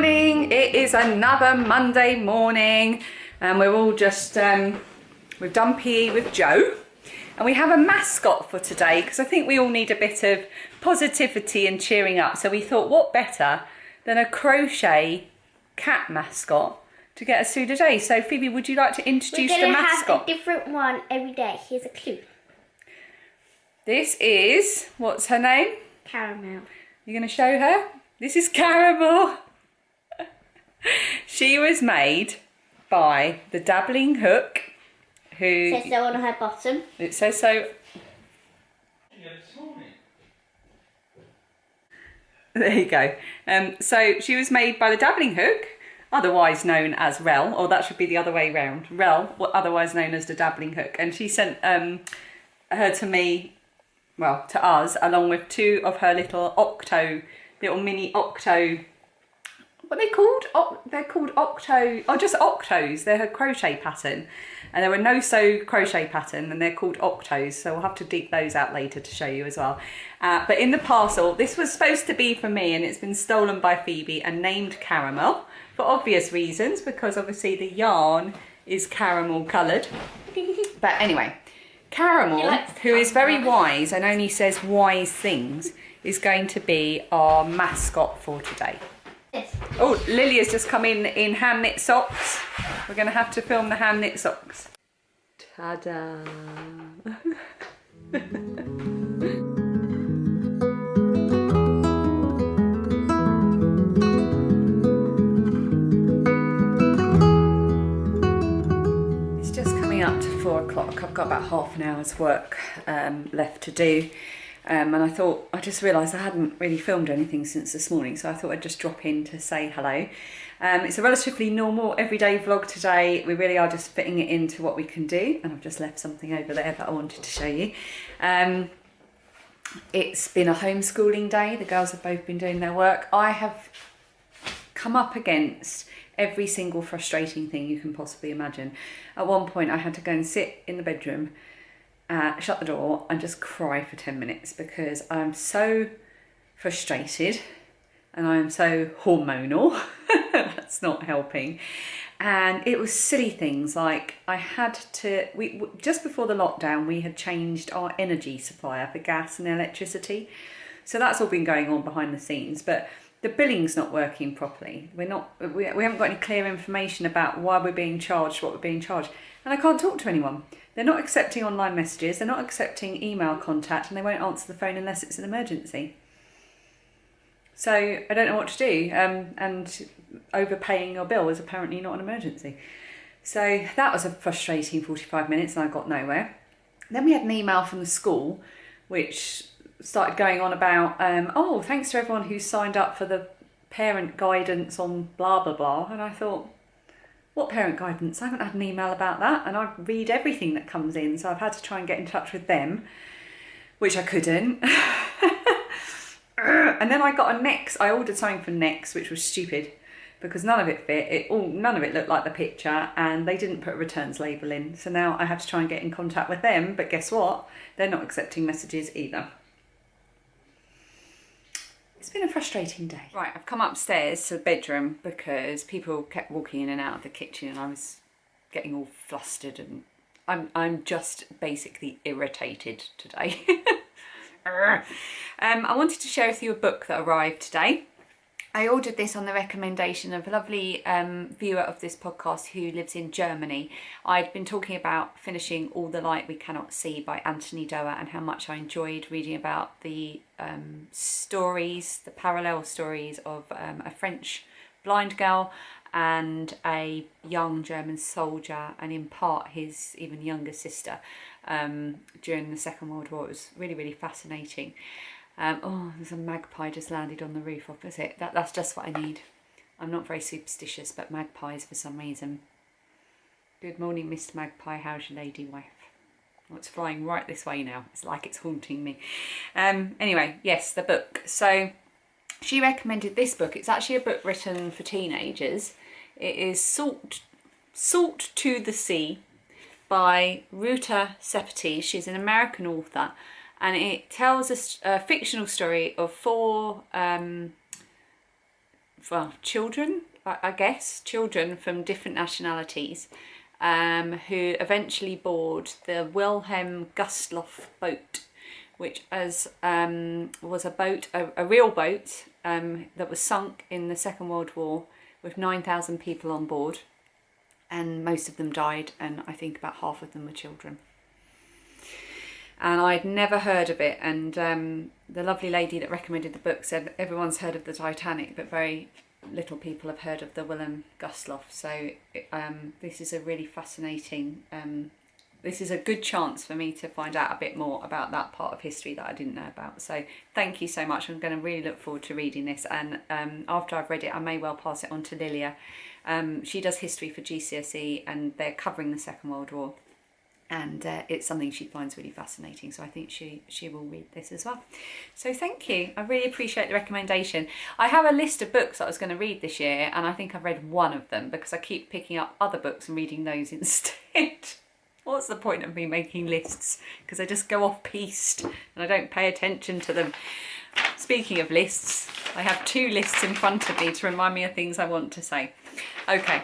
morning. It is another Monday morning and we're all just, we've done PE with Joe and we have a mascot for today because I think we all need a bit of positivity and cheering up. So we thought what better than a crochet cat mascot to get us through the day. So Phoebe, would you like to introduce the mascot? We're going to have a different one every day. Here's a clue. This is, what's her name? Caramel. You're going to show her? This is Caramel. She was made by the Dabbling Hook, who... It says so on her bottom. It says so. There you go. So she was made by the Dabbling Hook, otherwise known as Rel, or that should be the other way round. Rel, otherwise known as the Dabbling Hook. And she sent her to me, well, to us, along with two of her little mini octo, what are they called? They're called octo, oh, just octos. They're her crochet pattern. And they're a no-sew crochet pattern and they're called octos. So we'll have to dig those out later to show you as well. But in the parcel, this was supposed to be for me and it's been stolen by Phoebe and named Caramel for obvious reasons, because obviously the yarn is caramel coloured. But anyway, Caramel, who is very wise and only says wise things, is going to be our mascot for today. Yes. Oh, Lily has just come in hand knit socks. We're going to have to film the hand knit socks. Ta-da! It's just coming up to 4 o'clock. I've got about half an hour's work left to do. And I just realised I hadn't really filmed anything since this morning, so I thought I'd just drop in to say hello. It's a relatively normal everyday vlog today. We really are just fitting it into what we can do, and I've just left something over there that I wanted to show you. It's been a homeschooling day. The girls have both been doing their work. I have come up against every single frustrating thing you can possibly imagine. At one point I had to go and sit in the bedroom, shut the door and just cry for 10 minutes because I'm so frustrated and I'm so hormonal. That's not helping. And it was silly things like I had to, just before the lockdown, we had changed our energy supplier for gas and electricity. So that's all been going on behind the scenes, but the billing's not working properly. We haven't got any clear information about why we're being charged, what we're being charged. And I can't talk to anyone. They're not accepting online messages, they're not accepting email contact, and they won't answer the phone unless it's an emergency. So I don't know what to do, and overpaying your bill is apparently not an emergency. So that was a frustrating 45 minutes and I got nowhere. Then we had an email from the school which started going on about, oh, thanks to everyone who signed up for the parent guidance on blah, blah, blah. And I thought, what parent guidance? I haven't had an email about that, and I read everything that comes in, so I've had to try and get in touch with them, which I couldn't. And then I got I ordered something for Next, which was stupid because none of it fit. None of it looked like the picture, and they didn't put a returns label in. So now I have to try and get in contact with them, but guess what? They're not accepting messages either. It's been a frustrating day. Right, I've come upstairs to the bedroom because people kept walking in and out of the kitchen and I was getting all flustered and I'm just basically irritated today. I wanted to share with you a book that arrived today. I ordered this on the recommendation of a lovely viewer of this podcast who lives in Germany. I'd been talking about finishing All the Light We Cannot See by Anthony Doerr and how much I enjoyed reading about the stories, the parallel stories of a French blind girl and a young German soldier, and in part his even younger sister during the Second World War. It was really, really fascinating. Oh, there's a magpie just landed on the roof opposite. That's just what I need. I'm not very superstitious, but magpies for some reason. Good morning, Mr. Magpie. How's your lady wife? Oh, it's flying right this way now. It's like it's haunting me. Anyway, yes, the book. So she recommended this book. It's actually a book written for teenagers. It is Salt to the Sea by Ruta Sepetys. She's an American author. And it tells a fictional story of four well, children, I guess, children from different nationalities who eventually board the Wilhelm Gustloff boat, which was a boat, a real boat that was sunk in the Second World War with 9,000 people on board, and most of them died, and I think about half of them were children. And I'd never heard of it, and the lovely lady that recommended the book said everyone's heard of the Titanic, but very little people have heard of the Wilhelm Gustloff. So this is a really fascinating, this is a good chance for me to find out a bit more about that part of history that I didn't know about. So thank you so much. I'm going to really look forward to reading this, and after I've read it I may well pass it on to Lilia. She does history for GCSE and they're covering the Second World War. And it's something she finds really fascinating. So I think she will read this as well. So thank you. I really appreciate the recommendation. I have a list of books that I was going to read this year, and I think I've read one of them because I keep picking up other books and reading those instead. What's the point of me making lists? Because I just go off piste and I don't pay attention to them. Speaking of lists, I have 2 lists in front of me to remind me of things I want to say. Okay.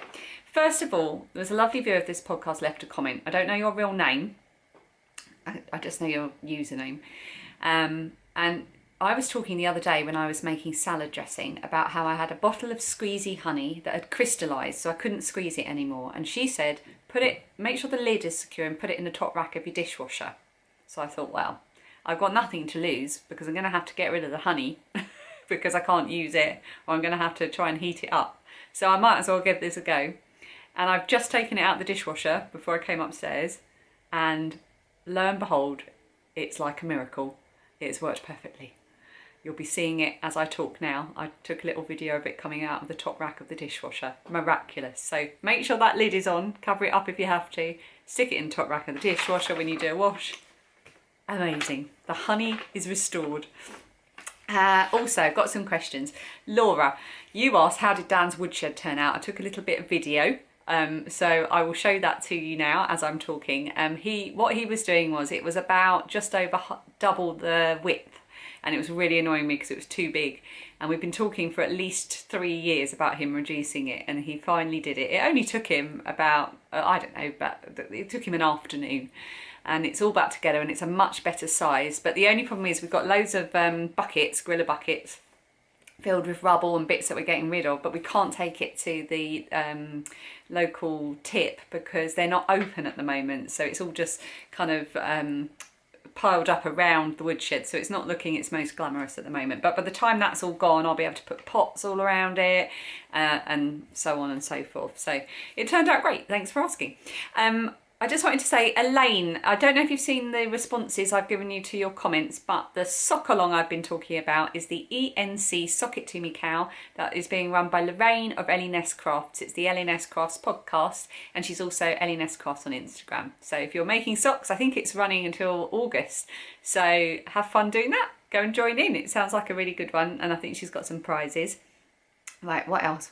First of all, there was a lovely viewer of this podcast left a comment. I don't know your real name. I just know your username. And I was talking the other day when I was making salad dressing about how I had a bottle of squeezy honey that had crystallised, so I couldn't squeeze it anymore. And she said, make sure the lid is secure and put it in the top rack of your dishwasher. So I thought, well, I've got nothing to lose because I'm going to have to get rid of the honey because I can't use it, or I'm going to have to try and heat it up. So I might as well give this a go. And I've just taken it out of the dishwasher before I came upstairs, and lo and behold, it's like a miracle. It's worked perfectly. You'll be seeing it as I talk now. I took a little video of it coming out of the top rack of the dishwasher. Miraculous. So make sure that lid is on, cover it up if you have to, stick it in the top rack of the dishwasher when you do a wash. Amazing. The honey is restored. Also, I've got some questions. Laura, you asked, how did Dan's woodshed turn out? I took a little bit of video. So I will show that to you now as I'm talking. What he was doing was, it was about just over double the width, and it was really annoying me because it was too big. And we've been talking for at least 3 years about him reducing it, and he finally did it. It only took him about, I don't know, but it took him an afternoon. And it's all back together and it's a much better size. But the only problem is we've got loads of buckets, gorilla buckets, filled with rubble and bits that we're getting rid of, but we can't take it to the local tip because they're not open at the moment. So it's all just kind of piled up around the woodshed, so it's not looking its most glamorous at the moment. But by the time that's all gone, I'll be able to put pots all around it and so on and so forth. So it turned out great. Thanks for asking. I just wanted to say, Elaine, I don't know if you've seen the responses I've given you to your comments, but the sock along I've been talking about is the ENC Sock It To Me Cow that is being run by Lorraine of Ellie Ness Crafts. It's the Ellie Ness Crafts podcast, and she's also Ellie Ness Crafts on Instagram. So if you're making socks, I think it's running until August. So have fun doing that. Go and join in. It sounds like a really good one, and I think she's got some prizes. Right, what else?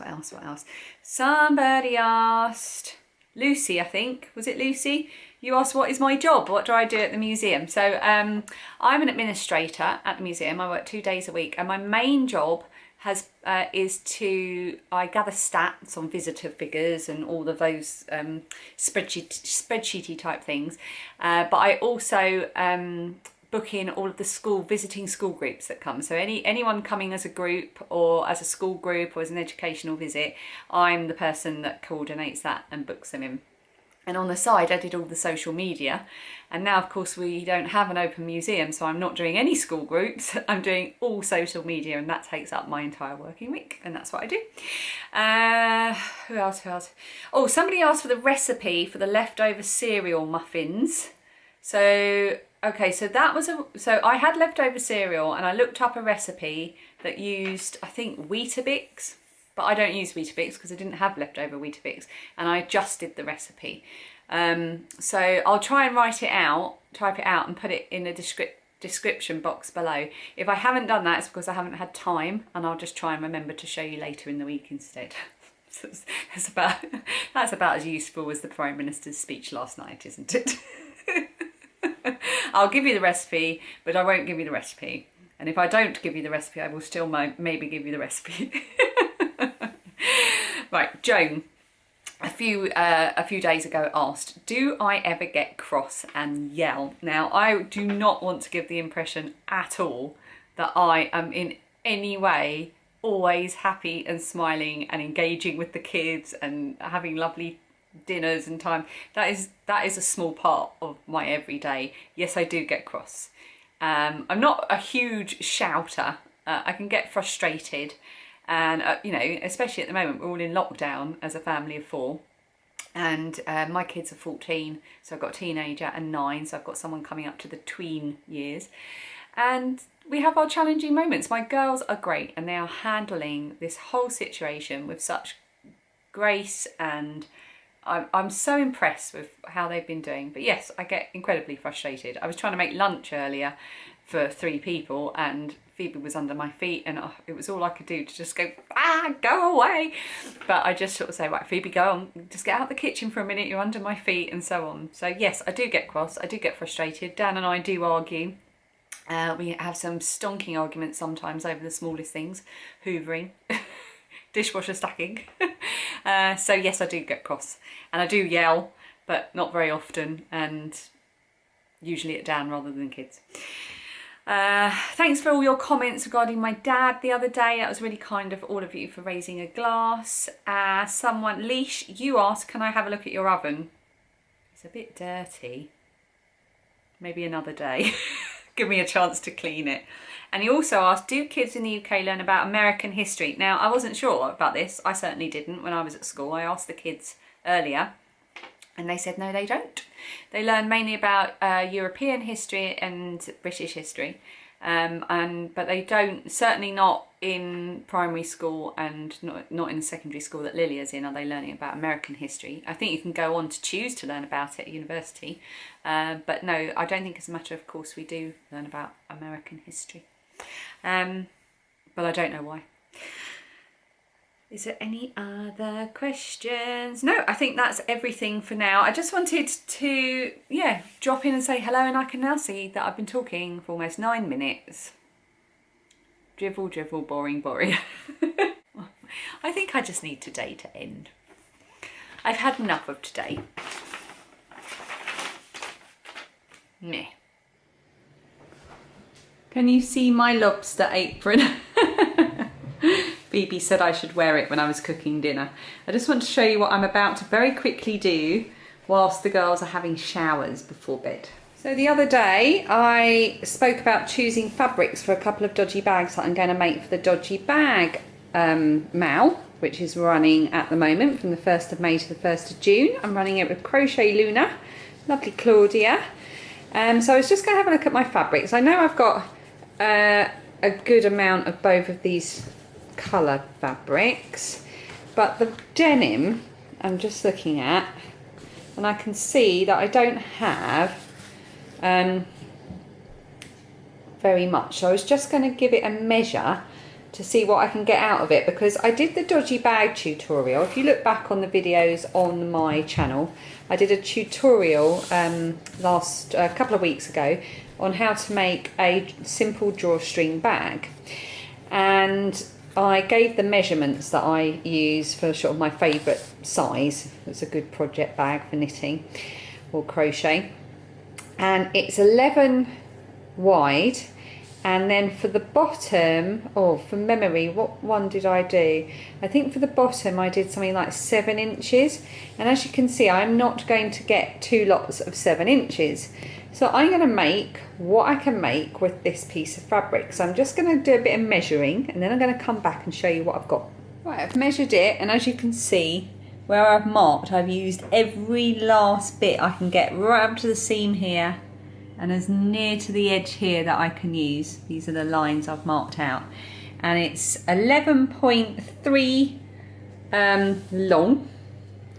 Somebody asked... Lucy, I think. Was it Lucy? You asked, what is my job? What do I do at the museum? So I'm an administrator at the museum. I work 2 days a week, and my main job I gather stats on visitor figures and all of those spreadsheety type things. But I also book in all of the visiting school groups that come. So anyone coming as a group or as a school group or as an educational visit, I'm the person that coordinates that and books them in. And on the side, I did all the social media. And now, of course, we don't have an open museum, so I'm not doing any school groups. I'm doing all social media, and that takes up my entire working week. And that's what I do. Who else? Oh, somebody asked for the recipe for the leftover cereal muffins. So... okay, so so I had leftover cereal and I looked up a recipe that used, I think, Weetabix, but I don't use Weetabix because I didn't have leftover Weetabix, and I adjusted the recipe. So I'll try and type it out and put it in the description box below. If I haven't done that, it's because I haven't had time, and I'll just try and remember to show you later in the week instead. So that's about as useful as the Prime Minister's speech last night, isn't it? I'll give you the recipe, but I won't give you the recipe. And if I don't give you the recipe, I will still maybe give you the recipe. Right, Joan, a few days ago asked, do I ever get cross and yell? Now, I do not want to give the impression at all that I am in any way always happy and smiling and engaging with the kids and having lovely dinners and time. That is a small part of my everyday. Yes, I do get cross. I'm not a huge shouter. I can get frustrated, and you know, especially at the moment, we're all in lockdown as a family of 4, and my kids are 14, so I've got a teenager, and 9, so I've got someone coming up to the tween years, and we have our challenging moments. My girls are great, and they are handling this whole situation with such grace, and I'm so impressed with how they've been doing. But yes, I get incredibly frustrated. I was trying to make lunch earlier for 3 people, and Phoebe was under my feet, and it was all I could do to just go, go away. But I just sort of say, right, Phoebe, go on, just get out the kitchen for a minute, you're under my feet, and so on. So yes, I do get cross, I do get frustrated. Dan and I do argue. We have some stonking arguments sometimes over the smallest things, hoovering, dishwasher stacking. So yes, I do get cross, and I do yell, but not very often, and usually at Dan rather than kids. Thanks for all your comments regarding my dad the other day. That was really kind of all of you for raising a glass. Someone, Leash, you asked, can I have a look at your oven? It's a bit dirty. Maybe another day. Give me a chance to clean it. And he also asked, do kids in the UK learn about American history? Now, I wasn't sure about this. I certainly didn't when I was at school. I asked the kids earlier, and they said no, they don't. They learn mainly about European history and British history, but they don't, certainly not in primary school, and not in the secondary school that Lilia's in, are they learning about American history. I think you can go on to choose to learn about it at university, but no, I don't think as a matter of course we do learn about American history, but I don't know why. Is there any other questions? No, I think that's everything for now. I just wanted to, yeah, drop in and say hello, and I can now see that I've been talking for almost 9 minutes. Drivel, drivel, boring, boring. I think I just need today to end. I've had enough of today. Meh. Can you see my lobster apron? Phoebe said I should wear it when I was cooking dinner. I just want to show you what I'm about to very quickly do whilst the girls are having showers before bed. So the other day I spoke about choosing fabrics for a couple of dodgy bags that I'm going to make for the dodgy bag MAL, which is running at the moment from the 1st of May to the 1st of June. I'm running it with Crochet Luna, lovely Claudia. So I was just going to have a look at my fabrics. I know I've got a good amount of both of these colour fabrics, but the denim I'm just looking at, and I can see that I don't have very much, so I was just going to give it a measure to see what I can get out of it, because I did the dodgy bag tutorial. If you look back on the videos on my channel, I did a tutorial a couple of weeks ago on how to make a simple drawstring bag, and I gave the measurements that I use for sort of my favourite size. It's a good project bag for knitting or crochet, and it's 11 wide, and then for the bottom, from memory, what one did I do? I think for the bottom I did something like 7 inches, and as you can see I'm not going to get 2 lots of 7 inches. So I'm going to make what I can make with this piece of fabric. So I'm just going to do a bit of measuring, and then I'm going to come back and show you what I've got. Right, I've measured it, and as you can see, where I've marked, I've used every last bit I can get right up to the seam here, and as near to the edge here that I can use. These are the lines I've marked out. And it's 11.3 long.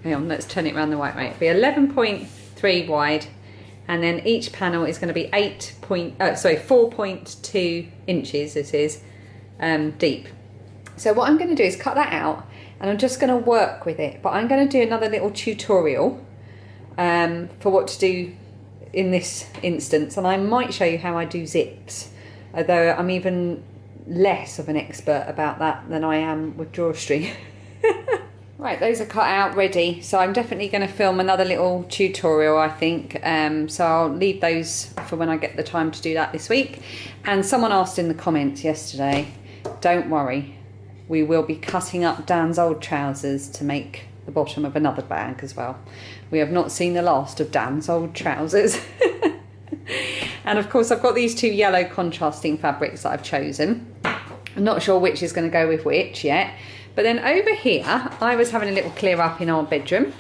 Hang on, let's turn it around the right way. It'll be 11.3 wide. And then each panel is going to be 4.2 inches, this is, deep. So what I'm going to do is cut that out, and I'm just going to work with it. But I'm going to do another little tutorial for what to do in this instance. And I might show you how I do zips, although I'm even less of an expert about that than I am with drawstring. Right, those are cut out ready, so I'm definitely going to film another little tutorial, I think. So I'll leave those for when I get the time to do that this week. And someone asked in the comments yesterday, don't worry, we will be cutting up Dan's old trousers to make the bottom of another bag as well. We have not seen the last of Dan's old trousers. And of course I've got these two yellow contrasting fabrics that I've chosen. I'm not sure which is going to go with which yet. But then over here, I was having a little clear up in our bedroom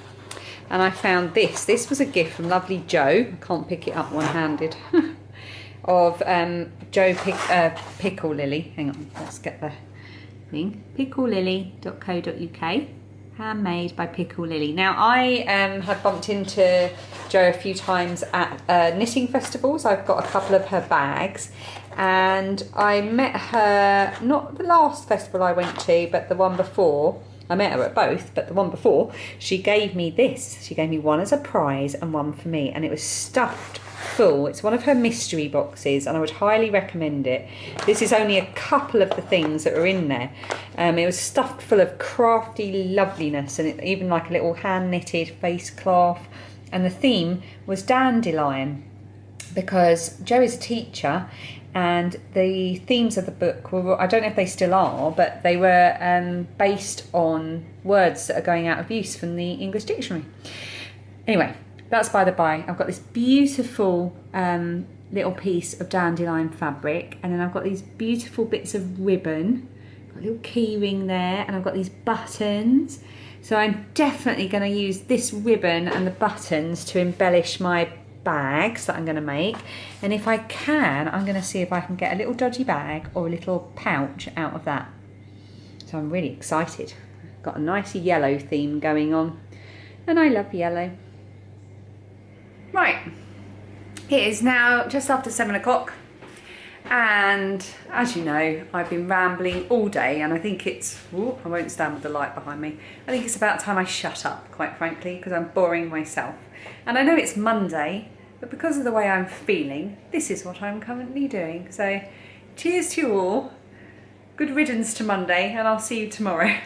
and I found this. This was a gift from lovely Jo. I can't pick it up one-handed. Of Jo Pickle Lily. Hang on, let's get the thing. picklelily.co.uk. Handmade by Pickle Lily. Now I had bumped into Jo a few times at knitting festivals. I've got a couple of her bags and I met her, not the last festival I went to, but the one before. I met her at both, but the one before, she gave me this. She gave me one as a prize and one for me, and it was stuffed full. It's one of her mystery boxes and I would highly recommend it. This is only a couple of the things that are in there. It was stuffed full of crafty loveliness and even like a little hand knitted face cloth, and the theme was dandelion because Jo is a teacher and the themes of the book were, I don't know if they still are, but they were based on words that are going out of use from the English dictionary. Anyway, that's by the by. I've got this beautiful little piece of dandelion fabric, and then I've got these beautiful bits of ribbon, got a little key ring there, and I've got these buttons. So I'm definitely going to use this ribbon and the buttons to embellish my bags that I'm going to make. And if I can, I'm going to see if I can get a little dodgy bag or a little pouch out of that. So I'm really excited. Got a nice yellow theme going on, and I love yellow. Right, it is now just after 7 o'clock, and as you know, I've been rambling all day, and I think it's, ooh, I won't stand with the light behind me. I think it's about time I shut up, quite frankly, because I'm boring myself. And I know it's Monday, but because of the way I'm feeling, this is what I'm currently doing. So cheers to you all, good riddance to Monday, and I'll see you tomorrow.